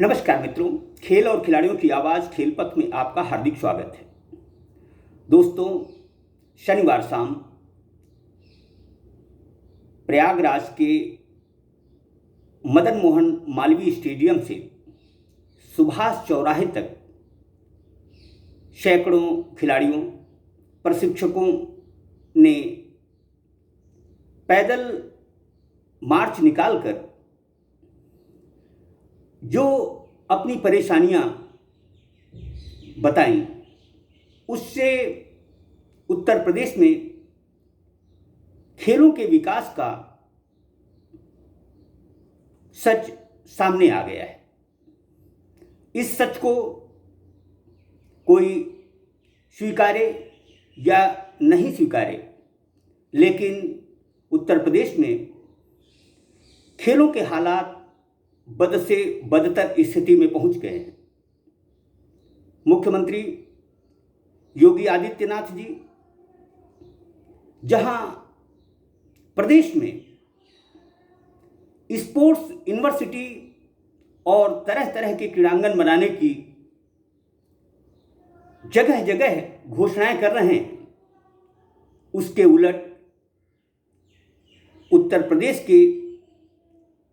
नमस्कार मित्रों, खेल और खिलाड़ियों की आवाज़ खेल पथ में आपका हार्दिक स्वागत है। दोस्तों, शनिवार शाम प्रयागराज के मदन मोहन मालवीय स्टेडियम से सुभाष चौराहे तक सैकड़ों खिलाड़ियों, प्रशिक्षकों ने पैदल मार्च निकालकर जो अपनी परेशानियां बताईं, उससे उत्तर प्रदेश में खेलों के विकास का सच सामने आ गया है। इस सच को कोई स्वीकारे या नहीं स्वीकारे, लेकिन उत्तर प्रदेश में खेलों के हालात बद से बदतर स्थिति में पहुंच गए हैं। मुख्यमंत्री योगी आदित्यनाथ जी जहां प्रदेश में स्पोर्ट्स यूनिवर्सिटी और तरह तरह के क्रीड़ांगन बनाने की जगह जगह घोषणाएं कर रहे हैं, उसके उलट उत्तर प्रदेश के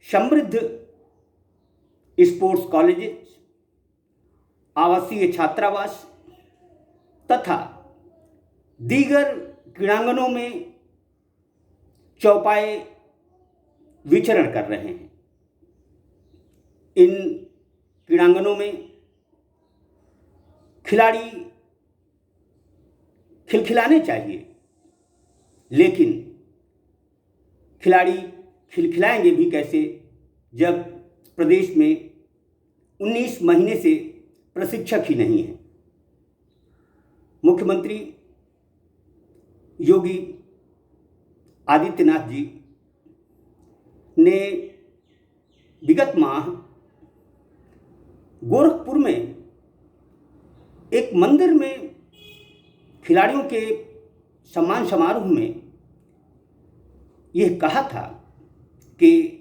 समृद्ध स्पोर्ट्स कॉलेजेस, आवासीय छात्रावास तथा दीगर क्रीड़ांगनों में चौपाए विचरण कर रहे हैं। इन क्रीड़ांगनों में खिलाड़ी खिलखिलाने चाहिए, लेकिन खिलाड़ी खिलखिलाएंगे भी कैसे जब प्रदेश में 19 महीने से प्रशिक्षक ही नहीं है। मुख्यमंत्री योगी आदित्यनाथ जी ने विगत माह गोरखपुर में एक मंदिर में खिलाड़ियों के सम्मान समारोह में यह कहा था कि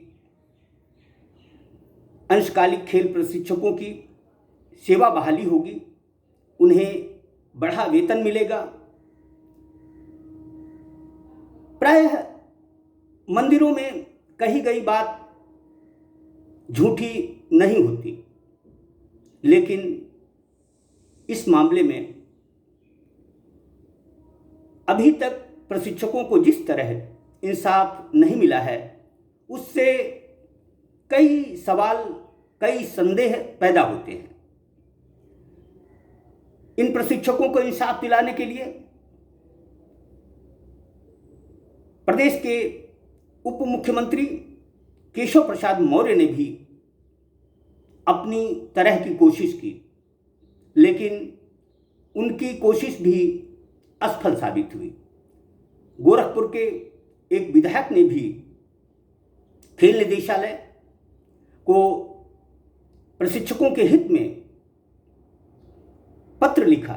अंशकालिक खेल प्रशिक्षकों की सेवा बहाली होगी, उन्हें बढ़ा वेतन मिलेगा। प्रायः मंदिरों में कही गई बात झूठी नहीं होती, लेकिन इस मामले में अभी तक प्रशिक्षकों को जिस तरह इंसाफ नहीं मिला है, उससे कई सवाल, कई संदेह पैदा होते हैं। इन प्रशिक्षकों को इंसाफ दिलाने के लिए प्रदेश के उप मुख्यमंत्री केशव प्रसाद मौर्य ने भी अपनी तरह की कोशिश की, लेकिन उनकी कोशिश भी असफल साबित हुई। गोरखपुर के एक विधायक ने भी खेल निदेशालय को प्रशिक्षकों के हित में पत्र लिखा,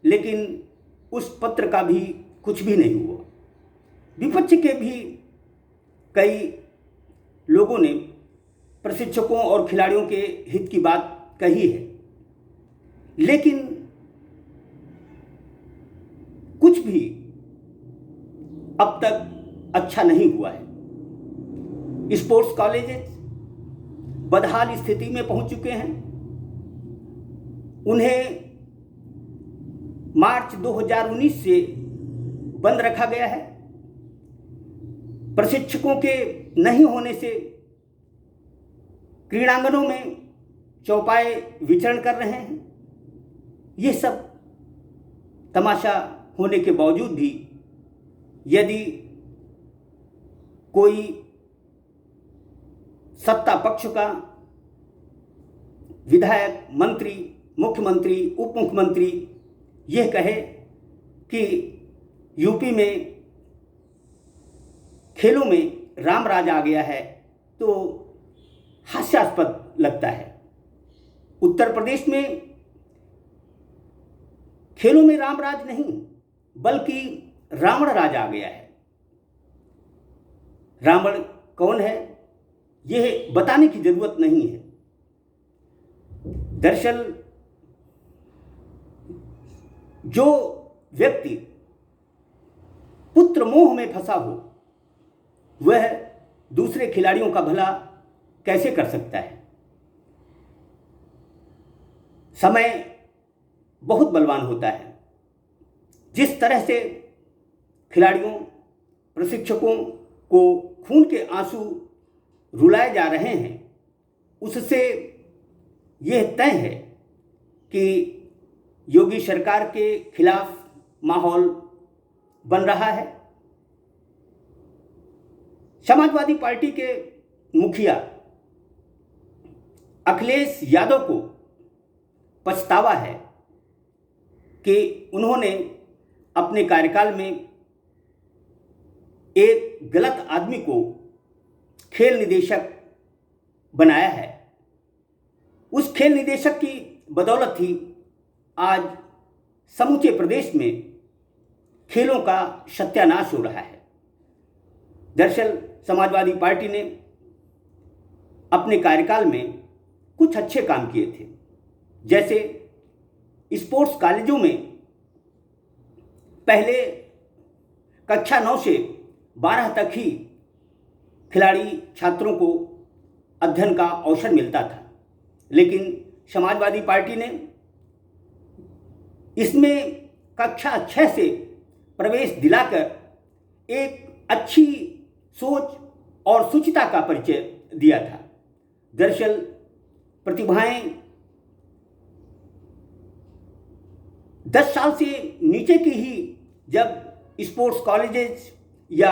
लेकिन उस पत्र का भी कुछ भी नहीं हुआ। विपक्ष के भी कई लोगों ने प्रशिक्षकों और खिलाड़ियों के हित की बात कही है, लेकिन कुछ भी अब तक अच्छा नहीं हुआ है। स्पोर्ट्स कॉलेजेस बदहाल स्थिति में पहुंच चुके हैं। उन्हें मार्च 2019 से बंद रखा गया है। प्रशिक्षकों के नहीं होने से क्रीड़ांगनों में चौपाए विचरण कर रहे हैं। ये सब तमाशा होने के बावजूद भी यदि कोई सत्ता पक्ष का विधायक, मंत्री, मुख्यमंत्री, उप मुख्यमंत्री यह कहे कि यूपी में खेलों में रामराज आ गया है, तो हास्यास्पद लगता है। उत्तर प्रदेश में खेलों में रामराज नहीं, बल्कि रावण राज आ गया है। रावण कौन है यह बताने की जरूरत नहीं है। दरअसल जो व्यक्ति पुत्र मोह में फंसा हो वह दूसरे खिलाड़ियों का भला कैसे कर सकता है। समय बहुत बलवान होता है। जिस तरह से खिलाड़ियों प्रशिक्षकों को खून के आंसू रुलाए जा रहे हैं उससे यह तय है कि योगी सरकार के खिलाफ माहौल बन रहा है। समाजवादी पार्टी के मुखिया अखिलेश यादव को पछतावा है कि उन्होंने अपने कार्यकाल में एक गलत आदमी को खेल निदेशक बनाया है। उस खेल निदेशक की बदौलत ही आज समूचे प्रदेश में खेलों का सत्यानाश हो रहा है। दरअसल समाजवादी पार्टी ने अपने कार्यकाल में कुछ अच्छे काम किए थे, जैसे स्पोर्ट्स कॉलेजों में पहले कक्षा 9 से 12 तक ही खिलाड़ी छात्रों को अध्ययन का अवसर मिलता था, लेकिन समाजवादी पार्टी ने इसमें कक्षा 6 से प्रवेश दिलाकर एक अच्छी सोच और शुचिता का परिचय दिया था। दरअसल प्रतिभाएं 10 साल से नीचे की ही जब स्पोर्ट्स कॉलेजेस या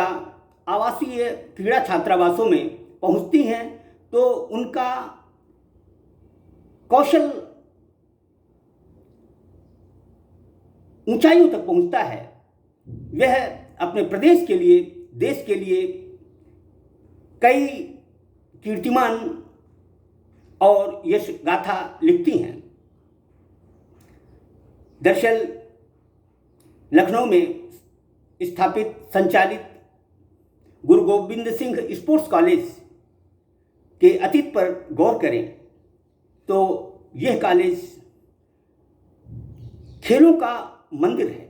आवासीय क्रीड़ा छात्रावासों में पहुंचती हैं तो उनका कौशल ऊंचाइयों तक पहुंचता है। वह अपने प्रदेश के लिए, देश के लिए कई कीर्तिमान और यश गाथा लिखती हैं। दरअसल लखनऊ में स्थापित संचालित गुरु गोविंद सिंह स्पोर्ट्स कॉलेज के अतीत पर गौर करें तो यह कॉलेज खेलों का मंदिर है।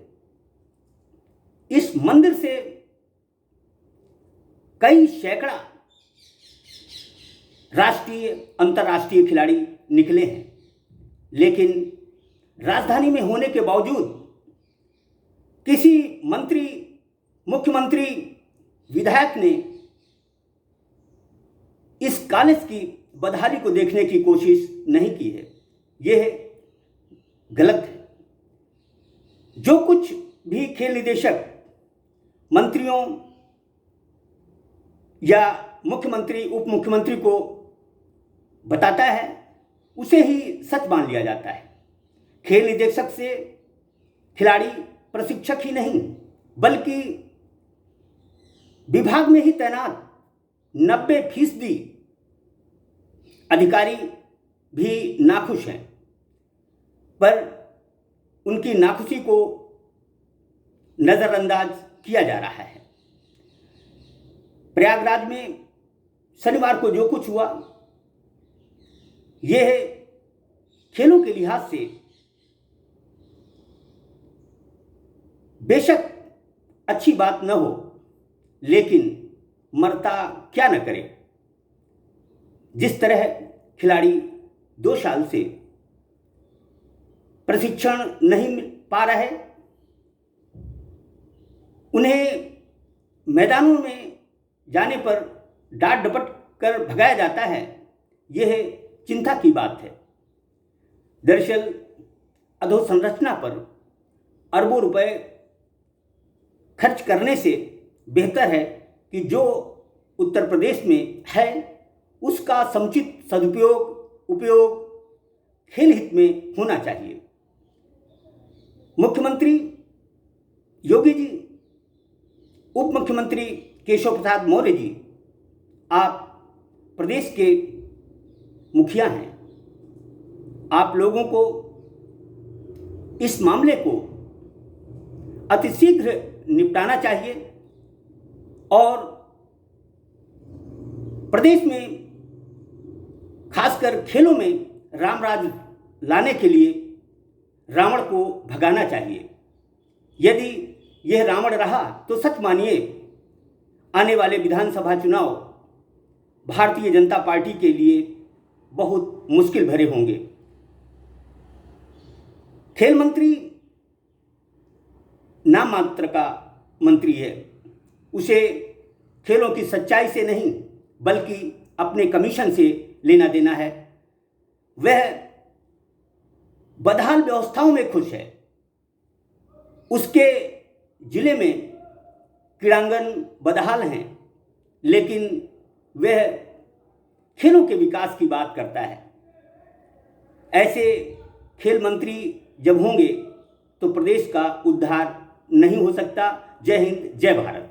इस मंदिर से कई सैकड़ा राष्ट्रीय अंतर्राष्ट्रीय खिलाड़ी निकले हैं, लेकिन राजधानी में होने के बावजूद किसी मंत्री, मुख्यमंत्री, विधायक ने इस कॉलेज की बदहाली को देखने की कोशिश नहीं की है। यह गलत है। जो कुछ भी खेल निदेशक मंत्रियों या मुख्यमंत्री, उप मुख्यमंत्री को बताता है उसे ही सच मान लिया जाता है। खेल निदेशक से खिलाड़ी प्रशिक्षक ही नहीं बल्कि विभाग में ही तैनात 90% अधिकारी भी नाखुश हैं, पर उनकी नाखुशी को नज़रअंदाज किया जा रहा है। प्रयागराज में शनिवार को जो कुछ हुआ यह खेलों के लिहाज से बेशक अच्छी बात न हो, लेकिन मरता क्या न करे। जिस तरह खिलाड़ी 2 साल से प्रशिक्षण नहीं मिल पा रहे, उन्हें मैदानों में जाने पर डांट डपट कर भगाया जाता है, यह चिंता की बात है। दरअसल अधोसंरचना पर अरबों रुपए खर्च करने से बेहतर है कि जो उत्तर प्रदेश में है उसका समुचित सदुपयोग, उपयोग खेल हित में होना चाहिए। मुख्यमंत्री योगी जी, उप मुख्यमंत्री केशव प्रसाद मौर्य जी, आप प्रदेश के मुखिया हैं। आप लोगों को इस मामले को अतिशीघ्र निपटाना चाहिए और प्रदेश में खासकर खेलों में रामराज लाने के लिए रावण को भगाना चाहिए। यदि यह रावण रहा तो सच मानिए आने वाले विधानसभा चुनाव भारतीय जनता पार्टी के लिए बहुत मुश्किल भरे होंगे। खेल मंत्री नाम मात्र का मंत्री है, उसे खेलों की सच्चाई से नहीं बल्कि अपने कमीशन से लेना देना है। वह बदहाल व्यवस्थाओं में खुश है। उसके जिले में क्रीड़ांगन बदहाल हैं, लेकिन वह खेलों के विकास की बात करता है। ऐसे खेल मंत्री जब होंगे तो प्रदेश का उद्धार नहीं हो सकता। जय हिंद, जय भारत।